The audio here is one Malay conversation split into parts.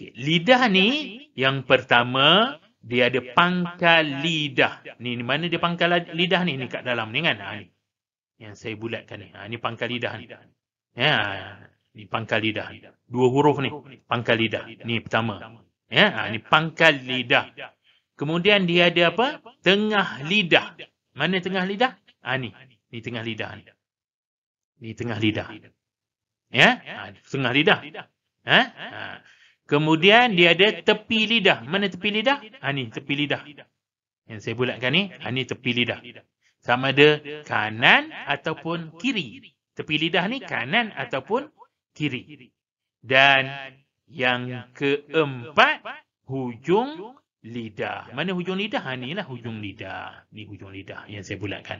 Okey, lidah ni yang pertama dia ada pangkal lidah. Ni mana dia pangkal lidah ni? Ni kat dalam ni kan. Ni. Yang saya bulatkan ni. Ni pangkal lidah ni. Ya, ni pangkal lidah. 2 huruf ni pangkal lidah. Ni pertama. Ya, ni pangkal lidah. Kemudian dia ada apa? Tengah lidah. Mana tengah lidah? Ni. Ni tengah lidah ni. Ni tengah lidah. Ya, tengah lidah. Kemudian dia ada tepi lidah. Mana tepi lidah? Ni tepi lidah. Yang saya bulatkan ni, ni tepi lidah. Sama ada kanan ataupun kiri. Tepi lidah ni kanan ataupun kiri. Dan yang keempat, hujung lidah. Mana hujung lidah? Ni lah hujung lidah. Ni hujung lidah yang saya bulatkan.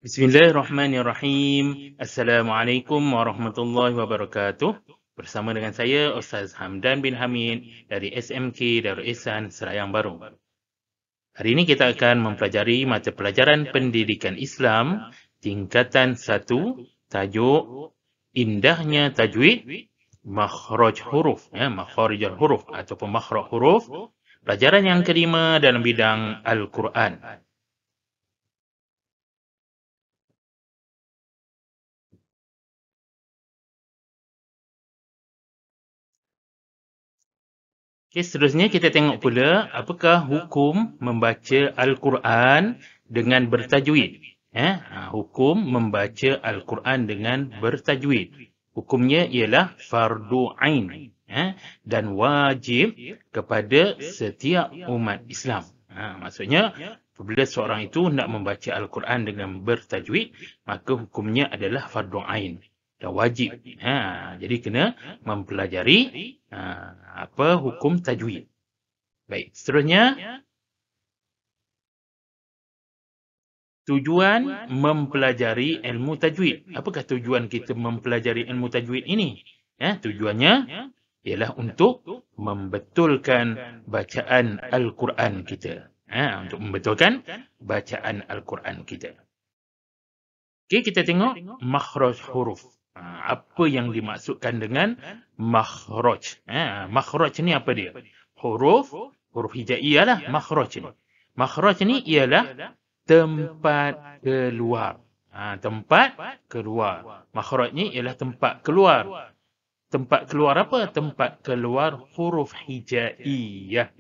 Bismillahirrahmanirrahim. Assalamualaikum warahmatullahi wabarakatuh. Bersama dengan saya Ustaz Hamdan bin Hamid dari SMK Darul Ihsan Selayang Baru. Hari ini kita akan mempelajari mata pelajaran pendidikan Islam tingkatan 1, tajuk Indahnya Tajwid, Makhraj Huruf, Makharijul Huruf ataupun Makhraj Huruf. Pelajaran yang kelima dalam bidang Al-Quran. Okay, seterusnya kita tengok pula apakah hukum membaca Al-Quran dengan bertajwid. Hukum membaca Al-Quran dengan bertajwid. Hukumnya ialah fardu ain dan wajib kepada setiap umat Islam. Maksudnya apabila seorang itu nak membaca Al-Quran dengan bertajwid, maka hukumnya adalah fardu ain. Dan wajib. Jadi kena mempelajari apa hukum tajwid. Baik, seterusnya tujuan mempelajari ilmu tajwid. Apakah tujuan kita mempelajari ilmu tajwid ini? Tujuannya ialah untuk membetulkan bacaan Al-Quran kita. Untuk membetulkan bacaan Al-Quran kita. Okey, kita tengok makhraj huruf. Apa yang dimaksudkan dengan makhraj? Makhraj ni apa dia? Huruf hijaiyah lah makhraj ni. Makhraj ni ialah tempat keluar. Tempat keluar. Makhraj ni ialah tempat keluar. Tempat keluar apa? Tempat keluar huruf hijaiyah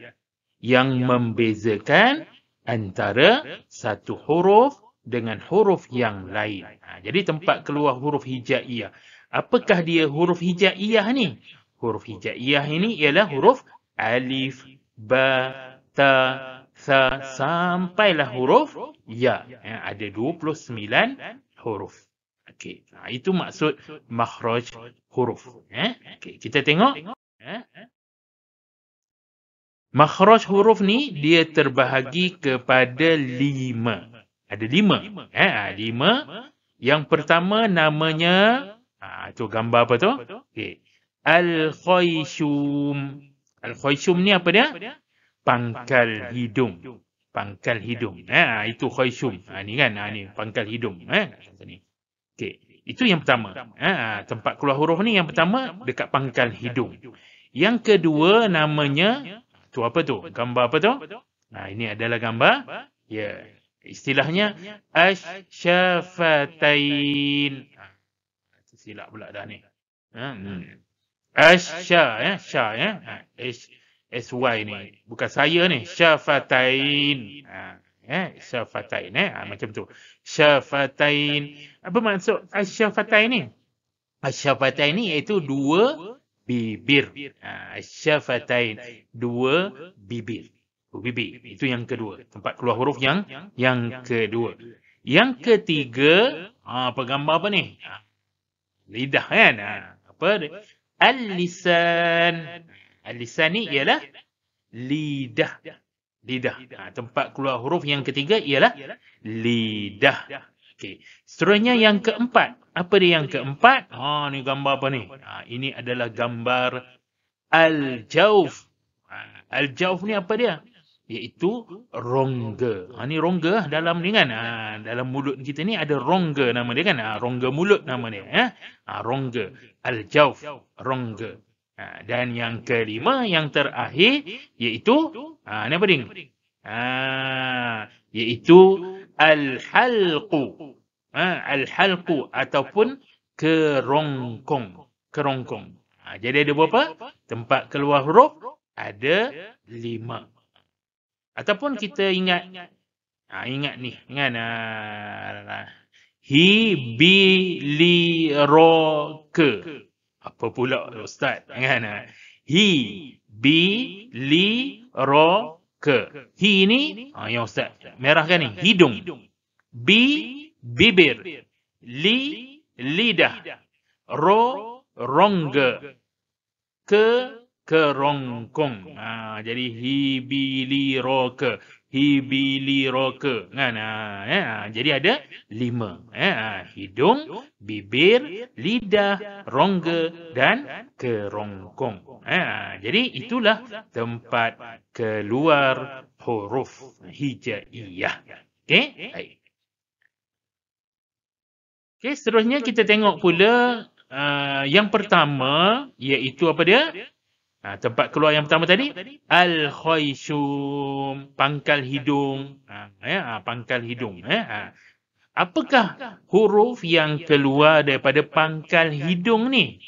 yang membezakan antara satu huruf dengan huruf yang lain. Jadi tempat keluar huruf hijaiyah. Apakah dia huruf hijaiyah ni? Huruf hijaiyah ini ialah huruf alif, ba, ta, sa, sampailah huruf ya. Ada 29 huruf. Okey, itu maksud makhraj huruf. Okey, kita tengok. Makhraj huruf ni dia terbahagi kepada 5. Ada 5. 5. Yang pertama namanya, tu gambar apa tu? Okay. Al-Khayshum. Al-Khayshum ni apa dia? Pangkal hidung. Pangkal hidung. Itu Khayshum. Ni kan, ni pangkal hidung. Okay. Itu yang pertama. Tempat keluar huruf ni yang pertama dekat pangkal hidung. Yang kedua namanya, tu apa tu? Gambar apa tu? Ini adalah gambar. Ya. Istilahnya asy-syafatain. Silap pula dah ni. Asy-sya SY ni. Bukan saya ni. Syafatain. Syafatain. Macam tu. Syafatain. Apa maksud asy-syafatain ni? Asy-syafatain ni iaitu 2 bibir. Asy-syafatain. 2 bibir. Bibir. Itu yang kedua. Tempat keluar huruf yang kedua. Yang ketiga, apa gambar apa ni? Lidah kan? Apa? Al-lisan. Al-lisan ni ialah lidah. Lidah. Tempat keluar huruf yang ketiga ialah lidah. Okey. Seterusnya yang keempat. Apa dia yang keempat? Ni gambar apa ni? Ini adalah gambar al-jawf. Al-jawf ni apa dia? Iaitu rongga. Ni rongga dalam ni kan. Dalam mulut kita ni ada rongga nama dia kan. Rongga mulut nama dia. Rongga. Al-jawf. Rongga. Dan yang kelima, yang terakhir, iaitu, ni apa ding? Iaitu al-halqu. Al-halqu ataupun kerongkong. Kerongkong. Jadi ada berapa? Tempat keluar huruf ada 5. Ataupun kita ingat, ingat ni, kan? Hi, bi, li, ro, ke. Apa pula Ustaz? Kan? Hi, bi, li, ro, ke. Hi ni, yang Ustaz merah kan ni, hidung. Bi, bibir. Li, lidah. Ro, rongga. Ke, kerongkong. Jadi hibili roke, hibili roke. Kan? Jadi ada 5. Hidung, bibir, lidah, rongga dan kerongkong. Jadi itulah tempat keluar huruf hijaiyah. Okey? Baik. Okey, seterusnya kita tengok pula yang pertama, iaitu apa dia? Tempat keluar yang pertama tadi, al-khayshum, pangkal hidung. Pangkal hidung. Apakah huruf yang keluar daripada pangkal hidung ni?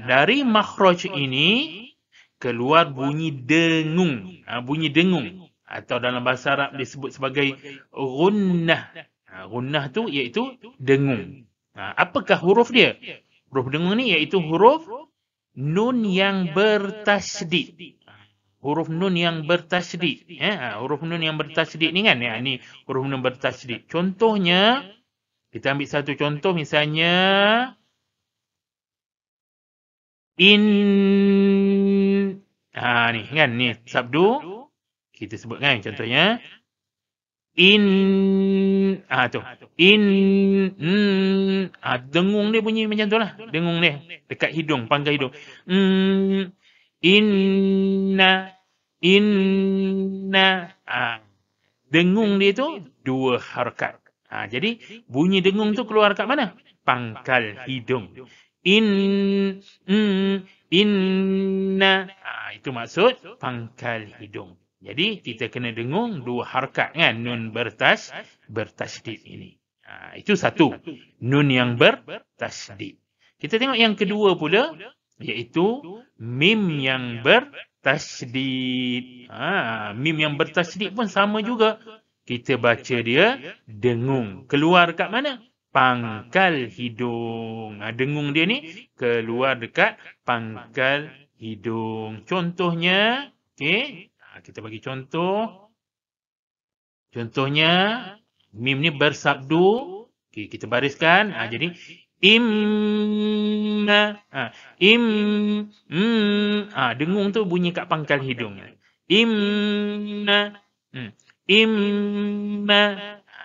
Dari makhraj ini keluar bunyi dengung. Bunyi dengung. Atau dalam bahasa Arab disebut sebagai gunnah. Gunnah tu iaitu dengung. Apakah huruf dia? Huruf dengung ni iaitu huruf nun yang bertasydid. Huruf nun yang bertasydid. Huruf nun yang bertasydid ni kan? Ni huruf nun bertasydid. Contohnya, kita ambil satu contoh misalnya, in. Ni kan? Ni sabdu. Kita sebut kan contohnya. In. Tu. In. Dengung dia bunyi macam tu lah. Dengung dia. Dekat hidung. Pangkal hidung. Inna. Inna. Dengung dia tu 2 harakat. Jadi bunyi dengung tu keluar kat mana? Pangkal hidung. Inna. Itu maksud pangkal hidung. Jadi kita kena dengung 2 harakat kan, nun bertasydid ini. Itu satu, nun yang bertasydid. Kita tengok yang kedua pula, iaitu mim yang bertasydid. Mim yang bertasydid pun sama juga. Kita baca dia dengung. Keluar kat mana? Pangkal hidung. Dengung dia ni keluar dekat pangkal hidung. Contohnya, okey. Kita bagi contoh. Contohnya, mim ni bersabdu. Okay, kita bariskan. Jadi, imma. Dengung tu bunyi kat pangkal hidung. Imma. Imma.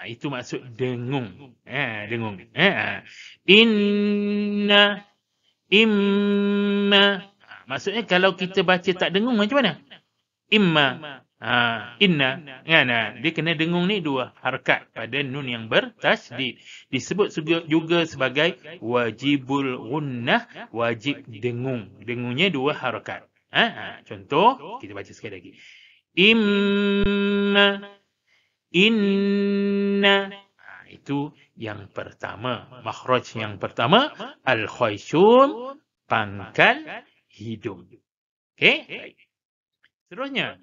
Itu maksud dengung. Dengung. Inna. Imma. Maksudnya kalau kita baca tak dengung macam mana? Imma. Inna. Dia kena dengung ni 2 harakat pada nun yang bertasydid. Disebut juga sebagai wajibul gunnah, wajib dengung. Dengungnya 2 harakat. Contoh, kita baca sekali lagi. Imma. Inna. Itu yang pertama. Makhraj yang pertama, al-khayshum, pangkal hidung. Okey? Baik. Seterusnya,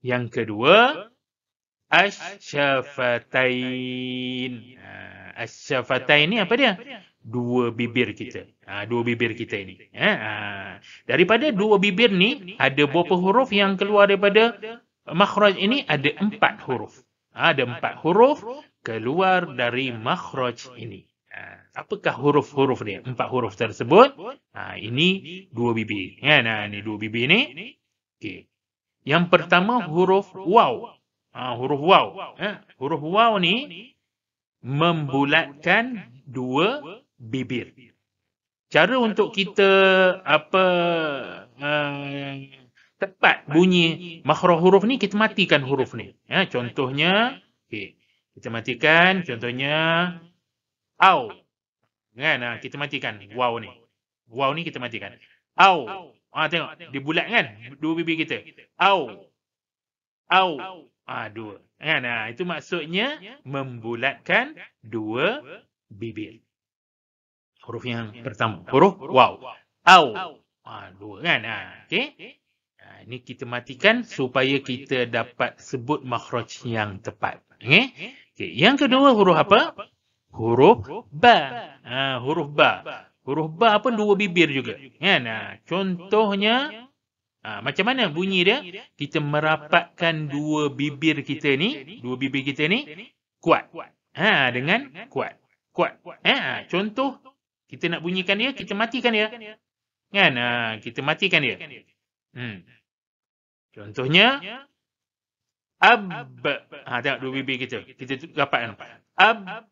yang kedua, asy-syafatain. Asy-syafatain ni apa dia? 2 bibir kita. 2 bibir kita ini. Daripada 2 bibir ni, ada berapa huruf yang keluar daripada makhraj ini? Ada 4 huruf. Ada 4 huruf keluar dari makhraj ini. Apakah huruf-huruf dia? 4 huruf tersebut. Ini 2 bibir. Ni 2 bibir ni. Okey. Yang pertama huruf waw. Huruf waw. Huruf waw ni membulatkan 2 bibir. Cara untuk kita tepat bunyi makhraj huruf ni, kita matikan huruf ni. Ya, contohnya, okey, kita matikan, contohnya, au. Kan? Kita matikan waw ni. Waw ni kita matikan. Au. Tengok, dia bulat kan? Dua bibir kita. Au. Au. Dua. Kan? Itu maksudnya membulatkan dua bibir. Huruf yang pertama. Huruf waw. Au. Dua kan? Okey. Ini kita matikan supaya kita dapat sebut makhraj yang tepat. Okay? Okay. Yang kedua huruf apa? Huruf ba. Huruf ba. Huruf ba pun dua bibir juga. Kan? Contohnya, macam mana bunyi dia? Kita merapatkan dua bibir kita ni kuat. Dengan kuat. Kuat. Contoh, kita nak bunyikan dia, kita matikan dia. Kan? Kita matikan dia. Contohnya, ab. Tengok dua bibir kita. Kita rapat. Ab.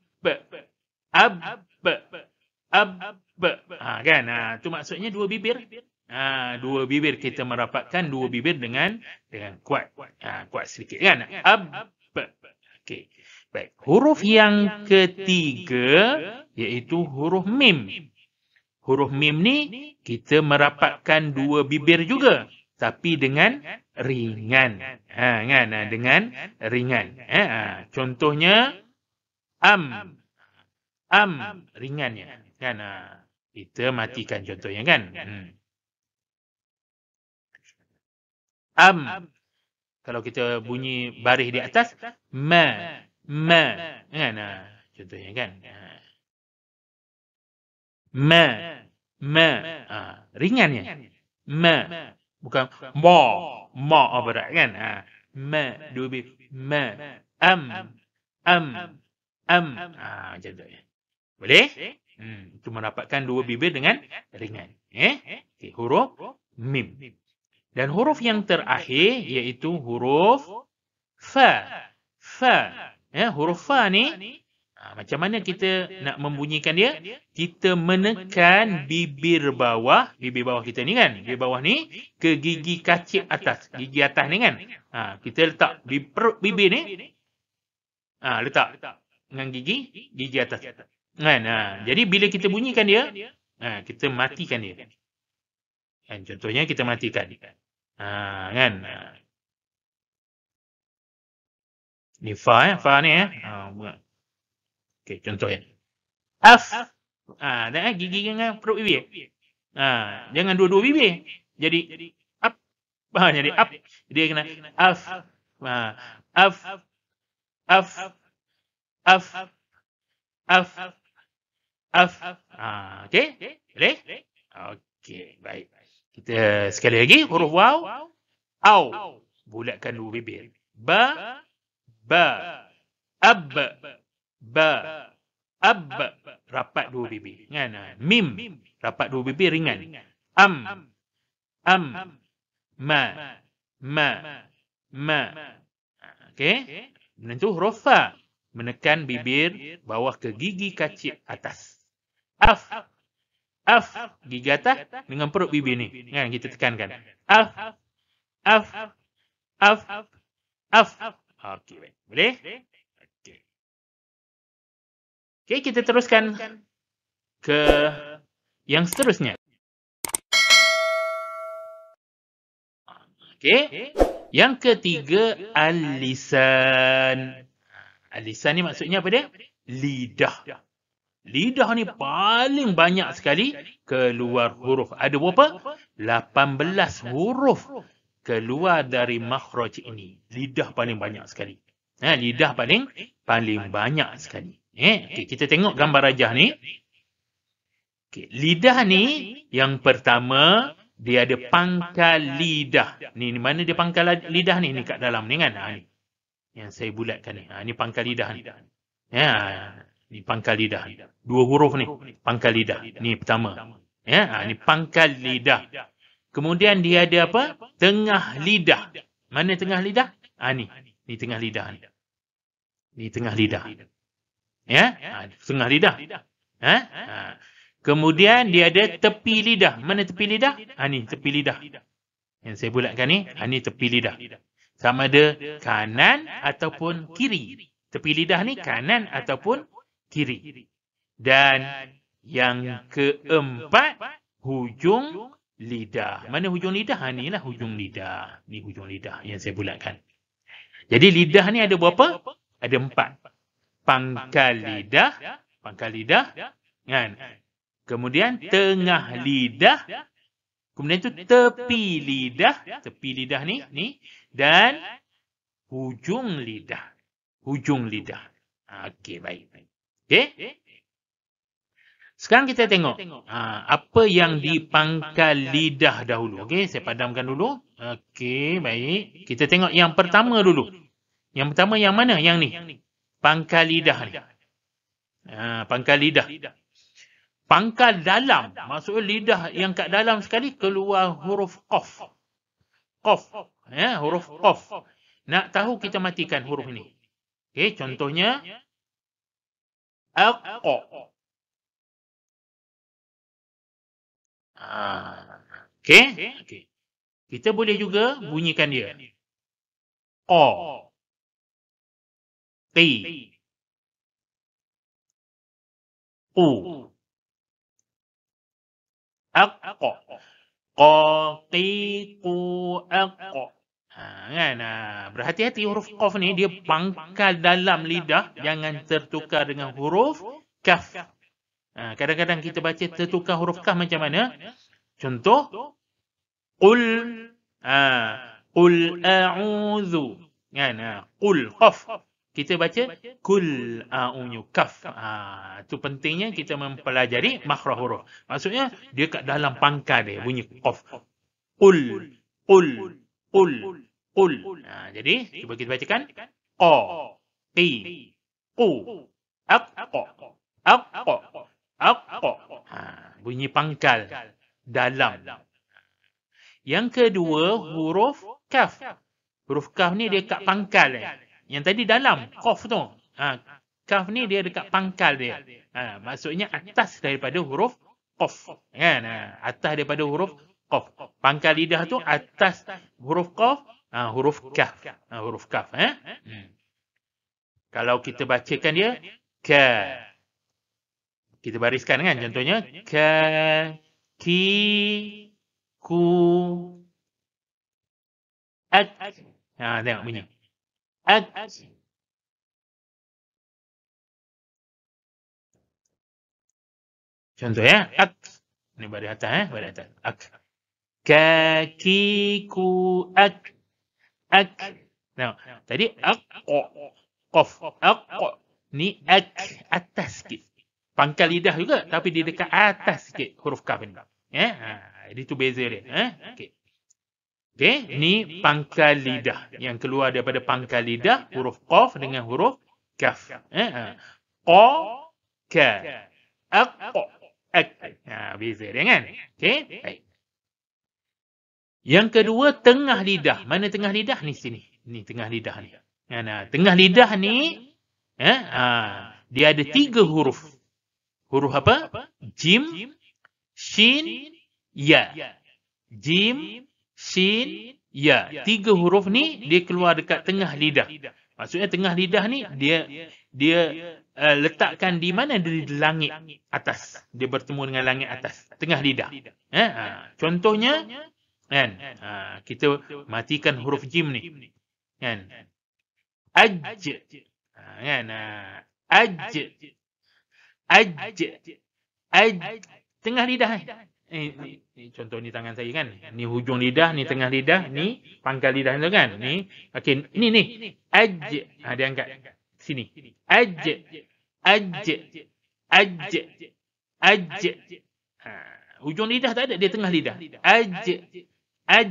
Kan? Itu maksudnya dua bibir. Dua bibir kita merapatkan dua bibir dengan kuat. Kuat sedikit kan? Ab. Okey. Baik. Huruf yang ketiga iaitu huruf mim. Huruf mim ni kita merapatkan dua bibir juga, tapi dengan ringan. Kan? Dengan ringan. Contohnya, am. Ringannya. Kan? Kita matikan contohnya kan? Am. Kalau kita bunyi baris di atas, ma. Kan? Contohnya kan? Ma. Ringannya. Ma. Bukan ma berat kan? Ma. Dua bibir. Ma. Am. Macam tu. Boleh? Itu mendapatkan dua bibir dengan ringan. Okay, huruf mim. Dan huruf yang terakhir iaitu huruf fa. Huruf fa ni, macam mana kita nak membunyikan dia? Kita menekan bibir bawah kita ni kan? Bibir bawah ni ke gigi kacip atas. Gigi atas ni kan? Kita letak di perut bibir ni. Letak dengan gigi atas. Kan? Jadi bila kita bunyikan dia, kita matikan dia. Kan? Contohnya kita matikan. Kan? Ni fa ni okey, contohnya. Af. Dan gigi dengan perut bibir. Jangan dua-dua bibir. Jadi up. Jadi up. Dia kena af. Af. Okey? Boleh? Okey, baik. Kita sekali lagi huruf waw. Au. Bulatkan dua bibir. Ba. Ab. Rapat dua bibir. Kan? Mim. Rapat dua bibir ringan. Am. Ma. Okey? Dan itu huruf fa. Menekan bibir bawah ke gigi kacip atas. Af. Gigi atas dengan perut bibir ni. Kan? Kita tekankan. Af. Okey, baik. Boleh? Okey, kita teruskan ke yang seterusnya. Okey. Yang ketiga, al-lisan. Al-lisan ni maksudnya apa dia? Lidah. Lidah ni paling banyak sekali keluar huruf. Ada berapa? 18 huruf keluar dari makhraj ini. Lidah paling banyak sekali. Lidah paling banyak sekali. Okay, kita tengok gambar rajah ni. Okay, lidah ni yang pertama, dia ada pangkal lidah. Ni mana dia pangkal lidah ni? Ni kat dalam ni kan? Ni. Yang saya bulatkan ni. Ni pangkal lidah ni. Ni pangkal lidah. Dua huruf ni. Pangkal lidah. Ni pertama. Ni pangkal lidah. Kemudian dia ada apa? Tengah lidah. Mana tengah lidah? Ni. Ni tengah lidah ni. Ni tengah lidah. Tengah lidah. Kemudian dia ada tepi lidah. Mana tepi lidah? Ni tepi lidah. Yang saya bulatkan ni, ni tepi lidah. Sama ada kanan ataupun kiri. Tepi lidah ni kanan ataupun kiri. Dan yang keempat, hujung lidah. Mana hujung lidah? Ni lah hujung lidah. Ni hujung lidah yang saya bulatkan. Jadi lidah ni ada berapa? Ada 4. Pangkal lidah, kan? Kemudian tengah lidah, kemudian tu tepi lidah ni, dan hujung lidah. Okey, baik. Okey. Sekarang kita tengok apa yang di pangkal lidah dahulu. Okey, saya padamkan dulu. Okey, baik. Kita tengok yang pertama dulu. Yang pertama yang mana? Yang ni. Pangkal lidah ni. Pangkal lidah. Pangkal dalam. Maksudnya lidah yang kat dalam sekali keluar huruf qaf. Qaf. Huruf qaf. Nak tahu kita matikan huruf ini. Okey, contohnya aqqa. Okey. Kita boleh juga bunyikan dia. Qa. Qi. Qu. Aqqa. Qa, qi, qu, aqqa. Kan? Berhati-hati huruf qaf ni, dia pangkal dalam lidah. Jangan tertukar dengan huruf kaf. Kadang-kadang kita baca tertukar huruf kaf macam mana? Contoh, qul. Qul a'udhu. Kan? Qul, qaf. Kita baca kul a'udhu, kaf. Itu pentingnya kita mempelajari makhraj huruf. Maksudnya, dia kat dalam pangkal dia, bunyi qaf. Qul, qul, qul, qul. Jadi, cuba kita bacakan. Qa, qi, qu, aqqa, aqqa, aqqa. Bunyi pangkal dalam. Yang kedua, huruf kaf. Huruf kaf ni dia kat pangkal dia. Yang tadi dalam, qaf tu. Kaf ni dia dekat pangkal dia. Maksudnya atas daripada huruf qaf. Kan? Atas daripada huruf qaf. Pangkal lidah tu atas huruf qaf, huruf kaf. Huruf kaf. Kalau kita bacakan dia, ka. Kita bariskan kan, contohnya ka, ki, ku, ak. Tengok bunyi. Ak. Contoh ya, ak. Ini baris atas, baris atas. Ak. Kaki, ku, ak. Ak. Tengok. Tadi ak, qaf. Ak. Ni ak, atas sikit. Pangkal lidah juga, tapi dia dekat atas sikit huruf kaf ni. Itu beza dia. Okey. Ni pangkal lidah. Yang keluar daripada pangkal lidah, huruf qaf dengan huruf kaf. Qa, ka, aqqa, ak. Beza dia kan? Okey, baik. Yang kedua, tengah lidah. Mana tengah lidah? Ni sini. Ni tengah lidah ni. Tengah lidah ni, dia ada 3 huruf. Huruf apa? Jim, shin, ya. Jim, shin, ya. 3 huruf ni dia keluar dekat tengah lidah. Maksudnya tengah lidah ni dia letakkan di mana? Di langit atas. Dia bertemu dengan langit atas. Tengah lidah. Contohnya, kan? Kita matikan huruf jim ni. Kan? Aj. Kan? Aj. Tengah lidah ni. Contoh ni tangan saya kan. Ni hujung lidah, ni tengah lidah, ni pangkal lidah tu kan. Ni. Okey, ni. Aj. Dia angkat sini. Aj. Hujung lidah tak ada, dia tengah lidah. Aj.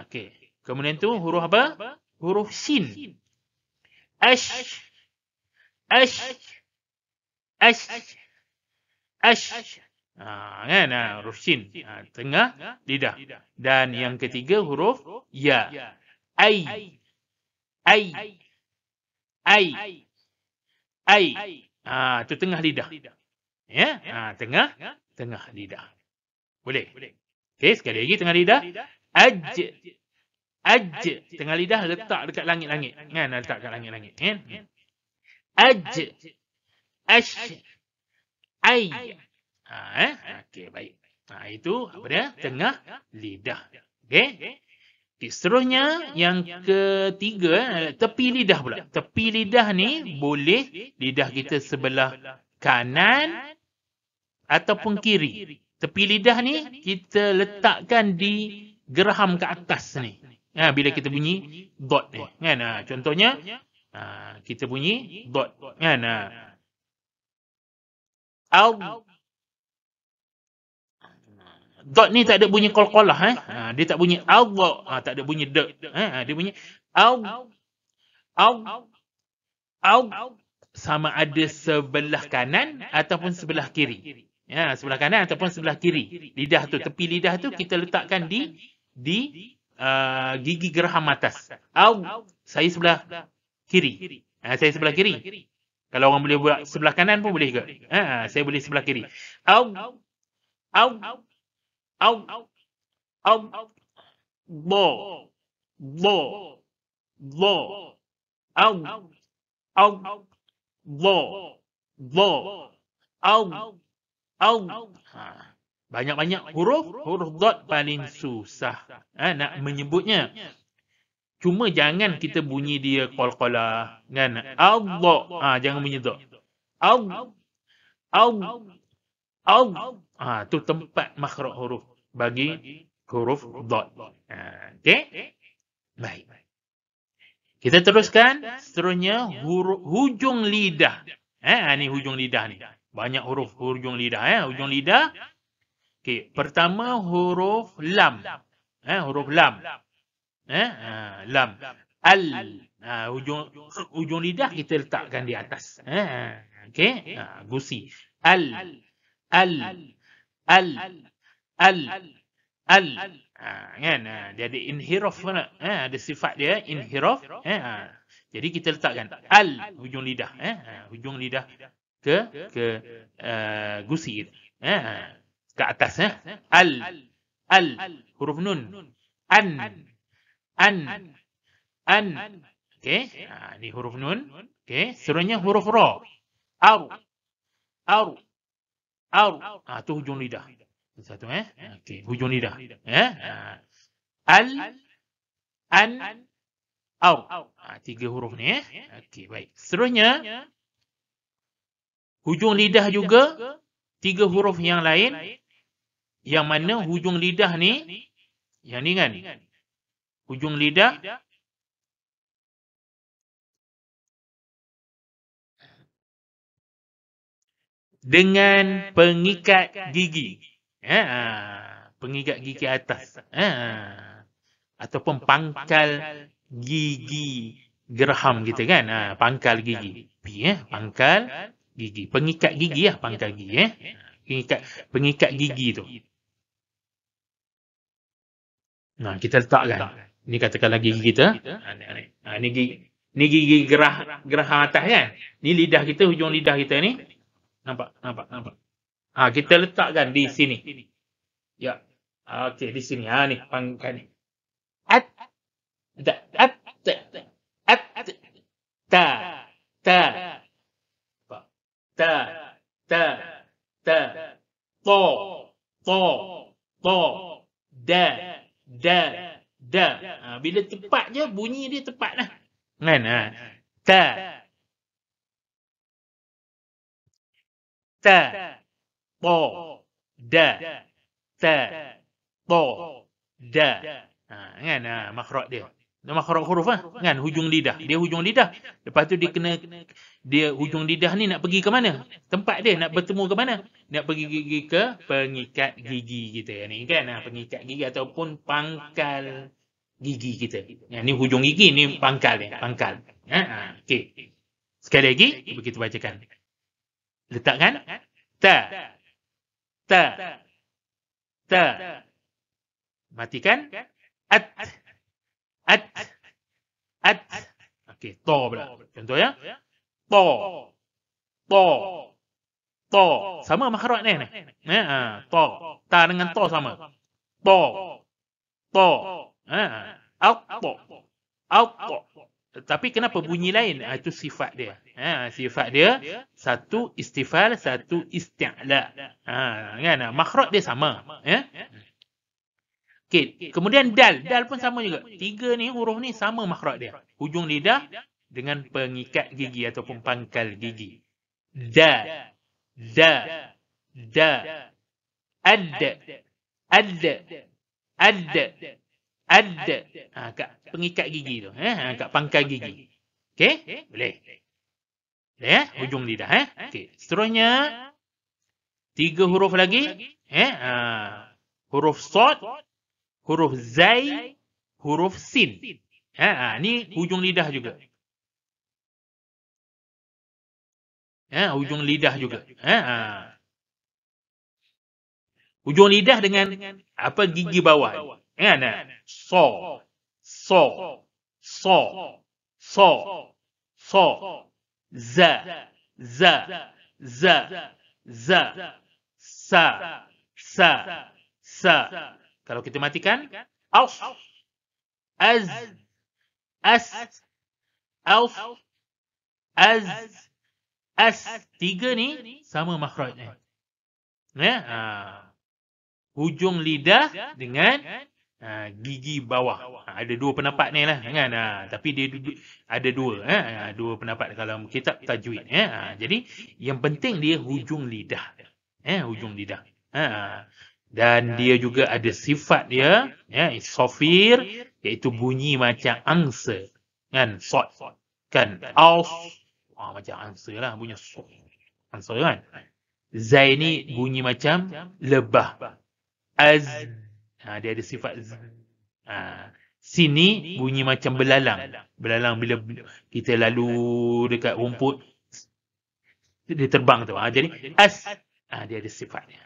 Okey. Kemudian tu huruf apa? Huruf sin. Ash. Kan? Huruf sin. Tengah lidah. Dan yang ketiga huruf ya. Ai. Itu tengah lidah. Ya? Tengah lidah. Boleh? Okey, sekali lagi tengah lidah. Aj. Aj. Tengah lidah letak dekat langit-langit. Kan? Letak dekat langit-langit. Kan? Aj. Ash. Ai. Okey, baik. Itu apa dia? Tengah lidah. Okey. Seterusnya yang ketiga, tepi lidah pula. Tepi lidah ni boleh lidah kita sebelah kanan ataupun kiri. Tepi lidah ni kita letakkan di geraham ke atas ni. Bila kita bunyi dot ni. Kan? Contohnya kita bunyi dot. Kan? Dot ni tak ada bunyi qalqalah. Dia tak bunyi Allah. Tak ada bunyi de. Dia bunyi au. Sama ada sebelah kanan ataupun sebelah kiri. Sebelah kanan ataupun sebelah kiri. Lidah tu, tepi lidah tu kita letakkan di gigi geraham atas. Saya sebelah kiri. Saya sebelah kiri. Kalau orang boleh buat sebelah kanan pun boleh ke? Saya boleh sebelah kiri. Bo. Banyak-banyak huruf dot paling susah nak menyebutnya. Cuma jangan kita bunyi dia qalqalah, kan? Allah. Jangan bunyi dot. Tu tempat makhraj huruf bagi huruf dot. Okey? Baik. Kita teruskan. Seterusnya hujung lidah. Ni hujung lidah ni. Banyak huruf hujung lidah. Hujung lidah. Okey, pertama huruf lam. Huruf lam. Lam. Al. Hujung lidah kita letakkan di atas. Okey? Gusi. Al. Kan? Dia ada inhiraf. Ada sifat dia inhiraf. Jadi kita letakkan al hujung lidah. Hujung lidah ke gusi kita. Ke atas. Al huruf nun. An. Okey, ni huruf nun. Okey, seterusnya huruf ra. Ar. Tu hujung lidah. Satu okey, hujung lidah. Al, an, au. Tiga huruf ni okey, baik. Seterusnya hujung lidah juga tiga huruf yang lain, yang mana hujung lidah ni, yang ni kan, hujung lidah dengan pengikat gigi. Pengikat gigi atas. Ataupun pangkal gigi geraham kita kan. Pangkal gigi. Pangkal gigi. Pengikat gigi pangkal gigi. Pengikat gigi tu. Kita letakkan. Ni katakanlah gigi kita. Ni gigi geraham atas kan. Ni lidah kita, hujung lidah kita ni. Nampak. Kita letakkan di sini. Ya. Okey, di sini. Ni pangkal ni. Da. Bila tepat je, bunyi dia tepat lah. Kan? Po. Da. Po. Da. Kan? Makhraj dia. Makhraj huruf kan? Hujung lidah. Dia hujung lidah. Lepas tu dia hujung lidah ni nak pergi ke mana? Tempat dia nak bertemu ke mana? Nak pergi ke pengikat gigi kita ni kan? Pengikat gigi ataupun pangkal gigi kita. Ni hujung gigi, ni pangkal dia. Pangkal. Okey. Sekali lagi kita bacakan. Letakkan ta. Matikan at. Okey, to pula. Contoh ya. To. Sama makhraj ni. To. Ta dengan to sama. To. to. Al-to. Al-to. Tapi kenapa bunyi lain? Itu sifat dia. Sifat dia, satu istifal, satu isti'la. Kan? Makhraj dia sama. Okay. Kemudian dal. Dal pun sama juga. Tiga ni, huruf ni sama makhraj dia. Hujung lidah dengan pengikat gigi ataupun pangkal gigi. Da. Da. Da. Ad. Ad. Ad. Ad. Kat pengikat gigi tu. Kat pangkal gigi. Okey? Boleh. Boleh hujung lidah. Okey. Seterusnya, tiga huruf lagi. Huruf sod, huruf zai, huruf sin. Ni hujung lidah juga. Hujung lidah juga. Hujung lidah dengan apa gigi bawah. So, so, so, so, so, za, za, za, za, sa, sa, sa. Kalau kita matikan, aus, az, as, aus, az, as. Tiga ni sama makhrajnya. Hujung lidah dengan gigi bawah. Ada dua pendapat ni lah. Kan? Tapi dia ada dua. Dua pendapat dalam kitab tajwid. Jadi, yang penting dia hujung lidah. Hujung lidah. Dan dia juga ada sifat dia. Sofir. Iaitu bunyi macam angsa. Kan? Sod. Kan? Aus. Macam angsa lah. Bunyi sod. Angsa kan? Zai ni bunyi macam lebah. Az. Dia ada sifat z. Sini bunyi macam belalang. Belalang bila kita lalu dekat rumput, dia terbang tu. Jadi as. Dia ada sifat dia.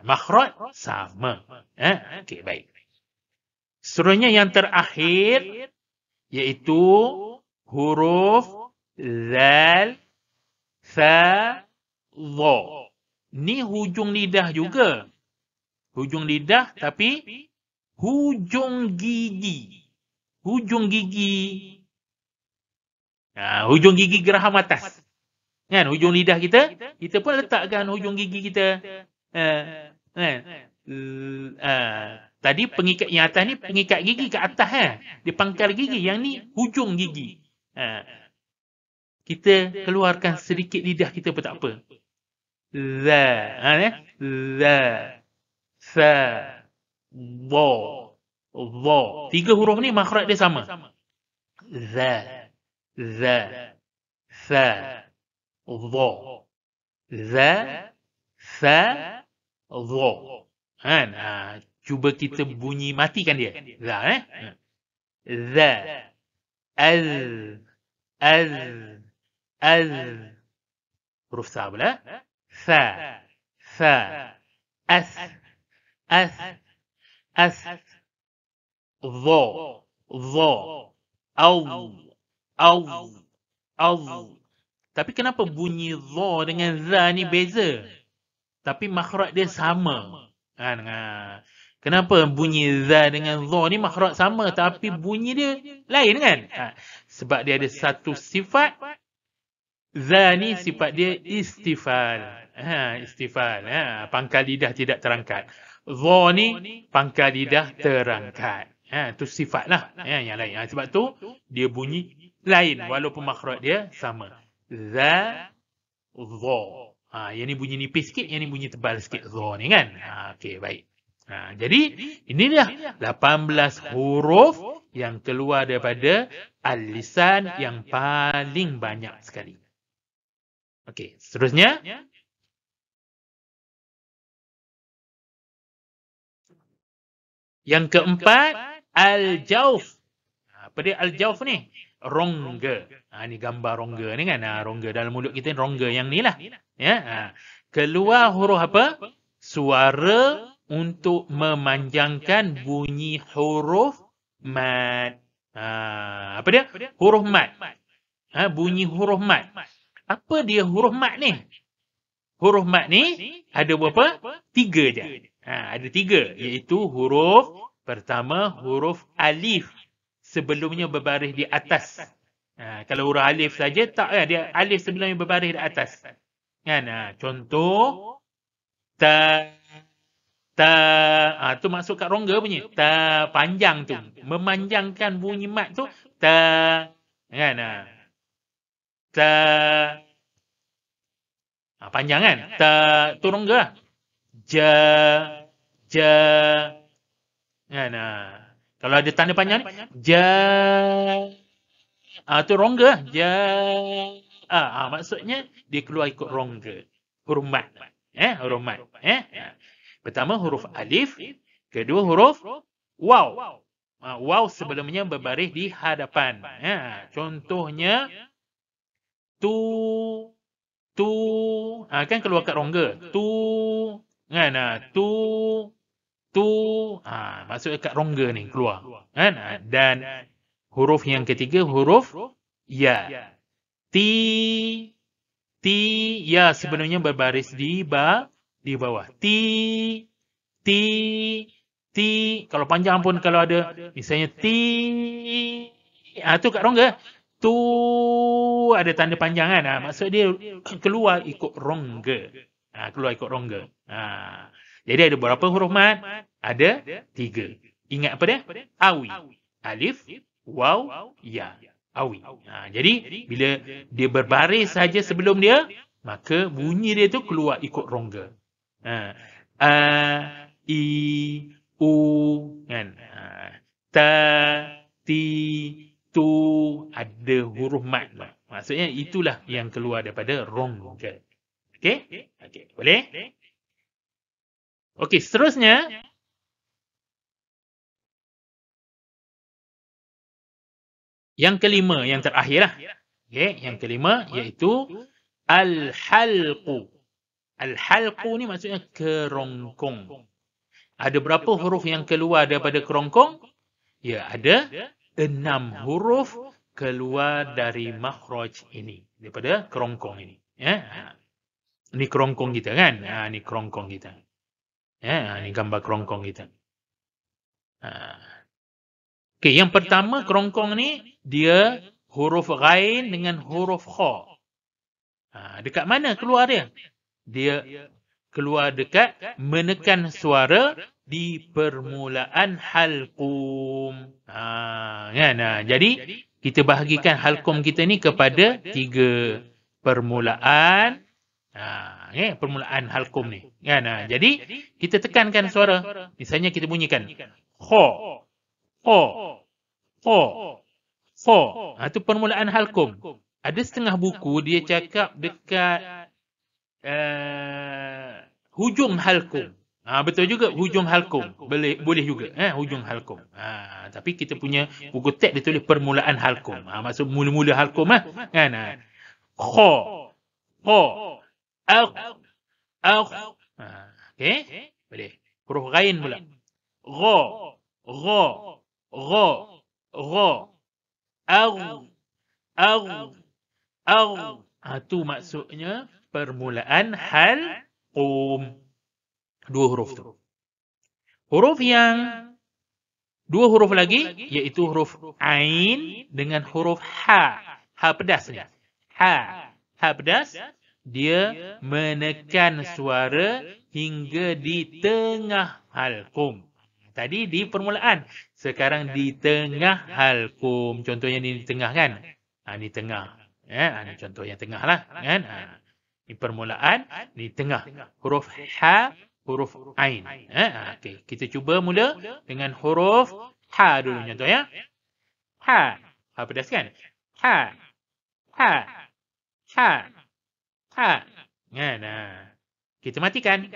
Makhraj sama. Okey, baik. Seterusnya yang terakhir iaitu huruf zal, fa, dha. Ni hujung lidah juga. Hujung lidah tapi hujung gigi. Hujung gigi. Hujung gigi geraham atas. Kan? Hujung lidah kita pun letakkan hujung gigi kita. Tadi pengikat yang atas ni pengikat gigi ke atas. Dia pangkal gigi. Yang ni hujung gigi. Kita keluarkan sedikit lidah kita pun tak apa. Za. Za. Fa, dha, dha. Tiga huruf ni makhraj dia sama. Za, za, fa, dha. Za, fa, dha. Cuba kita bunyi matikan dia. Za, Za, az, az, az. Huruf sa pula. Fa, fa, as, as, as, dha, dha, au, au, au. Tapi kenapa bunyi dha dengan za ni beza? Tapi makhraj dia sama. Kenapa bunyi za dengan dha ni makhraj sama tapi bunyi dia lain kan? Sebab dia ada satu sifat. Za ni sifat dia istifal. Istifal. Pangkal lidah tidak terangkat. Dha ni pangkal lidah terangkat. Itu sifat lah. Yang lain. Sebab tu dia bunyi lain walaupun makhraj dia sama. Za, dha. Yang ni bunyi nipis sikit, yang ni bunyi tebal sikit. Dha ni kan. Okey, baik. Jadi inilah 18 huruf yang keluar daripada al-lisan yang paling banyak sekali. Okey, seterusnya. Yang keempat, al-jawf. Apa dia al-jawf ni? Rongga. Ni gambar rongga ni kan. Rongga dalam mulut kita, rongga yang ni lah. Keluar huruf apa? Suara untuk memanjangkan bunyi huruf mad. Apa dia? Huruf mad. Bunyi huruf mad. Apa dia huruf mad ni? Huruf mad ni ada berapa? 3 je. Ada 3. Iaitu huruf Pertama, huruf alif sebelumnya berbaris di atas. Kalau huruf alif saja tak ya, dia alif sebelumnya berbaris di atas. Kan? Contoh ta tu masuk kat rongga bunyi. Ta panjang tu. Memanjangkan bunyi mat tu ta kan? Ta panjang kan? Ta tu rongga lah. Ja ja kan? Kalau ada tanda panjang ni ja tu rongga lah. Ja maksudnya dia keluar ikut rongga. Huruf mat. Huruf mat. Pertama huruf alif, kedua huruf waw. Waw sebelumnya berbaris di hadapan. Contohnya tu kan keluar kat rongga. Tu kan? Tu masuk kat rongga ni keluar. Kan? Dan huruf yang ketiga huruf ya. Ti ya sebenarnya berbaris di bawah. Ti kalau panjang pun kalau ada misalnya tu kat rongga. Tu ada tanda panjang kan. Maksud dia keluar ikut rongga. Keluar ikut rongga. Jadi ada berapa huruf mat? Ada 3. Ingat apa dia? Awi. Alif, waw, ya. Awi. Jadi bila dia berbaris saja sebelum dia, maka bunyi dia tu keluar ikut rongga. A, I, U kan. Ta, ti, tu ada huruf mat. Maksudnya itulah yang keluar daripada rongga. Okey? Okey, boleh? Okey, seterusnya yang kelima, yang terakhirlah. Okey, yang kelima iaitu al-halqu. Al-halqu ni maksudnya kerongkong. Ada berapa huruf yang keluar daripada kerongkong? Ya, ada 6 huruf keluar dari makhraj ini. Daripada kerongkong ini. Ni kerongkong kita kan? Ni kerongkong kita. Ni gambar kerongkong kita. Okey, yang pertama kerongkong ni, dia huruf ghain dengan huruf kha. Dekat mana keluar dia? Dia keluar dekat menekan suara di permulaan halqum. Kan? Jadi kita bahagikan halqum kita ni kepada 3 permulaan. Permulaan halqum ni. Kan? Jadi kita tekankan suara. Misalnya kita bunyikan kha, kha, kha, kha. Itu permulaan halqum. Ada setengah buku dia cakap dekat hujung halqum. Betul juga hujung halqum. Boleh juga hujung halqum. Tapi kita punya buku teks dia tulis permulaan halqum. Maksud mula-mula halqum kan. Kha, kha, akh. Okey? Boleh. Huruf ghain pula. Gha, gha, gha, gha. Itu maksudnya permulaan halqum. 2 huruf tu. Huruf yang 2 huruf lagi iaitu huruf ain dengan huruf ha. Ha pedas ni. Ha pedas, dia menekan suara hingga di tengah halqum. Tadi di permulaan, sekarang di tengah halqum. Contohnya ni di tengah kan? Ni tengah. Ni contoh yang tengah lah kan? Ni permulaan, ni tengah. Huruf ha, huruf ain. Okey, kita cuba mula dengan huruf ha dulu contoh ya. Ha. Ha pedas kan? Ha. Ha. Ha. Ha. Kan? Kita matikan.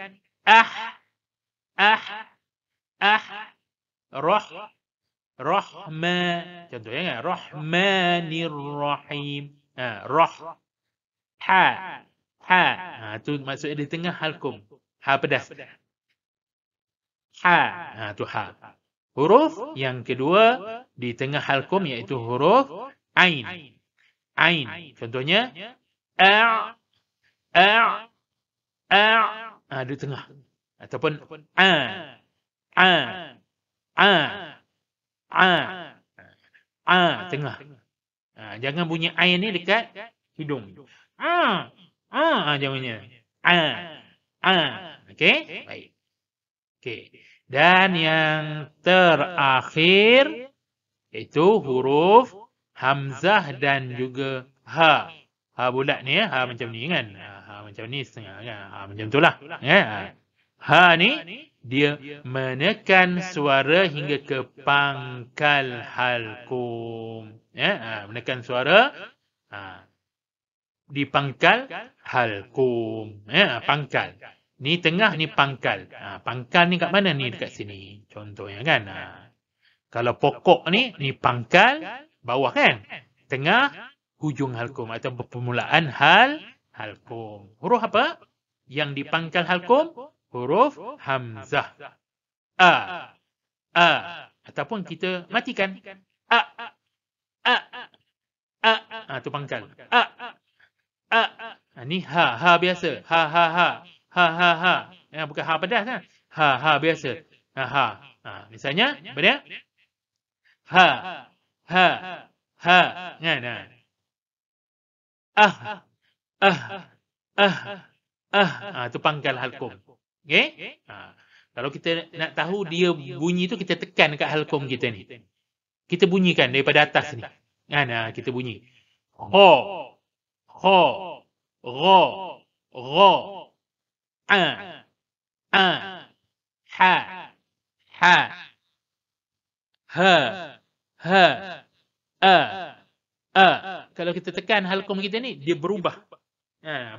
Rahma. Contohnya kan? Rahmanirrahim. Ha. Tu maksudnya di tengah halqum. Ha pedas. Ha. Tu ha. Huruf yang kedua di tengah halqum iaitu huruf ain. Ain. Contohnya di tengah. Ataupun A. A. A. Tengah. Jangan bunyi ain ni dekat hidung. A. A. Jangan bunyi. A. A. Okey? Baik. Okey. Dan yang terakhir iaitu huruf hamzah dan juga ha. Ha bulat ni ya, ha macam ni kan. Ha macam ni setengah kan. Ha macam itulah. Ya. Ha ni dia menekan suara hingga ke pangkal halkum. Ya, menekan suara di pangkal halkum. Ya, pangkal. Ni tengah, ni pangkal. Pangkal ni kat mana ni? Dekat sini. Contohnya kan. Kalau pokok ni pangkal bawah kan. Tengah, hujung halkum atau permulaan halkum. Huruf apa yang di pangkal halkum? Huruf hamzah. A. A. Ataupun kita matikan. A. A. A. Tu pangkal. A. A. Ni ha. Ha biasa. Ha, ha, ha. Ha, ha, ha. Bukan ha pedas kan. Ha, ha biasa. Ha. Misalnya, apa dia? Ha. Ha. Ha. Kan? Tu pangkal halkum. Okey? Kalau kita nak tahu dia bunyi tu, kita tekan dekat halkum kita ni. Kita bunyikan daripada atas ni. Kan? Kita bunyi. Ho. Ho. Ro. Ro. A. A. Ha. Ha. Ha. Ha. A. Kalau kita tekan halkum kita ni, dia berubah.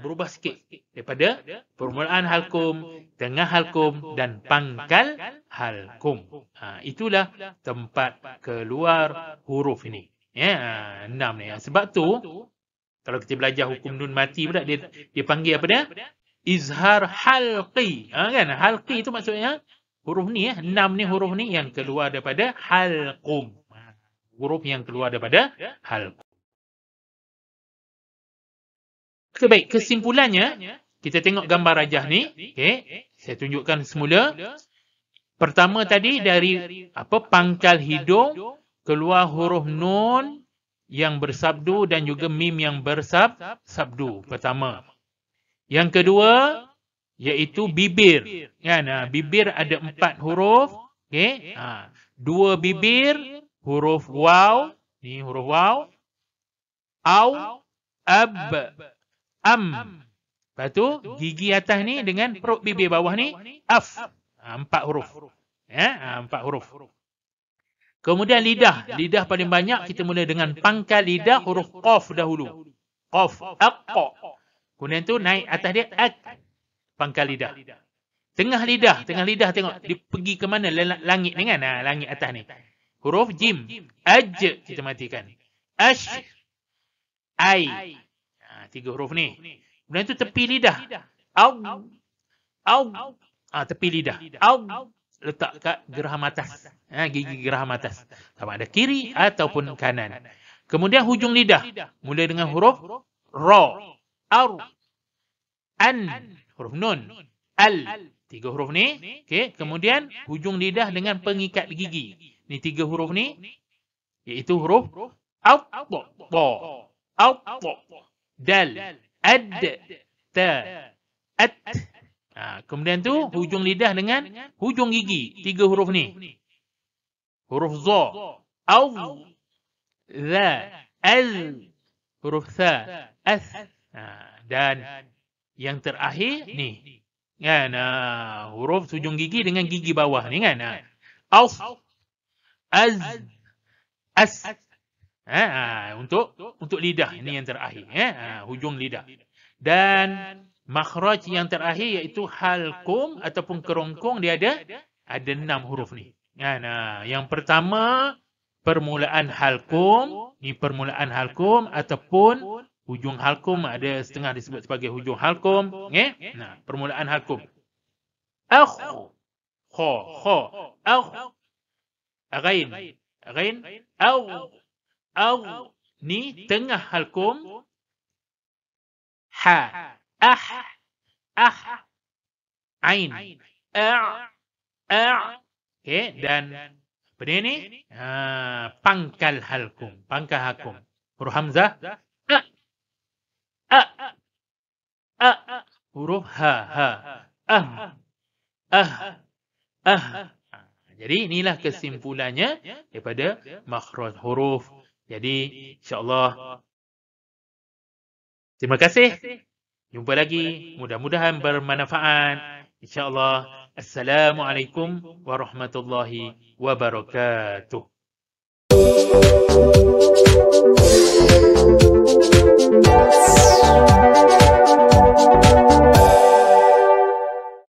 Berubah sikit daripada permulaan halkum, tengah halkum dan pangkal halkum. Itulah tempat keluar huruf ini. 6 ni. Sebab tu kalau kita belajar hukum nun mati pula, dia panggil apa dia? Izhar halqi. Kan? Halqi itu maksudnya huruf ni 6 ni huruf ni yang keluar daripada halkum. Huruf yang keluar daripada halkum. Okay, baik, kesimpulannya kita tengok gambar rajah ni. Okay, saya tunjukkan semula. Pertama tadi dari pangkal hidung keluar huruf nun yang bersabdu dan juga mim yang bersabdu. Pertama. Yang kedua iaitu bibir. Kan? Bibir ada 4 huruf. Okay. 2 bibir huruf waw. Ni huruf waw. Au, ab, am. Lepas tu gigi atas ni dengan perut bibir bawah ni af. 4 huruf. 4 huruf. Kemudian lidah. Lidah paling banyak kita mula dengan pangkal lidah huruf qaf dahulu. Qaf, aqqa. Kemudian tu naik atas dia ak. Pangkal lidah. Tengah lidah tengok dia pergi ke mana? Langit ni kan? Langit atas ni. Huruf jim. Aj kita matikan. Ash. Ai. 3 huruf ni. Kemudian tu tepi lidah. Au. Au. Tepi lidah. Au. Letak kat geraham atas. Gigi geraham atas. Sama ada kiri ataupun kanan. Kemudian hujung lidah. Mula dengan huruf ra. Ar. An. Huruf nun. Al. 3 huruf ni. Okay. Kemudian hujung lidah dengan pengikat gigi. Ni 3 huruf ni. Iaitu huruf au. Bo. Au. Dal. Ad. Ta. At. Kemudian tu hujung lidah dengan hujung gigi. 3 huruf ni. Huruf za. Au. Za. Al. Huruf sa. As. Dan yang terakhir ni. Kan? Huruf hujung gigi dengan gigi bawah ni kan? Auf. Az. As. Untuk lidah. Ini yang terakhir. Hujung lidah. Dan makhraj yang terakhir iaitu halkum ataupun kerongkong, dia ada 6 huruf ni. Yang pertama permulaan halkum. Ni permulaan halkum ataupun hujung halkum, ada setengah disebut sebagai hujung halkum. Permulaan halkum. Akh. Kha. Kha. Akh. Ghain. Ghain. Au. Au. Ni tengah halkum. Ha. Ain. A'. Okay. Dan Apa dia ni? Pangkal halkum. Pangkal hakum. Huruf hamzah. A. A. A. Huruf ha. Ha. Ah. Ah. Ah. Jadi inilah kesimpulannya daripada makhraj huruf. Jadi insya-Allah terima kasih. Jumpa lagi. Mudah-mudahan bermanfaat. InsyaAllah. Assalamualaikum warahmatullahi wabarakatuh.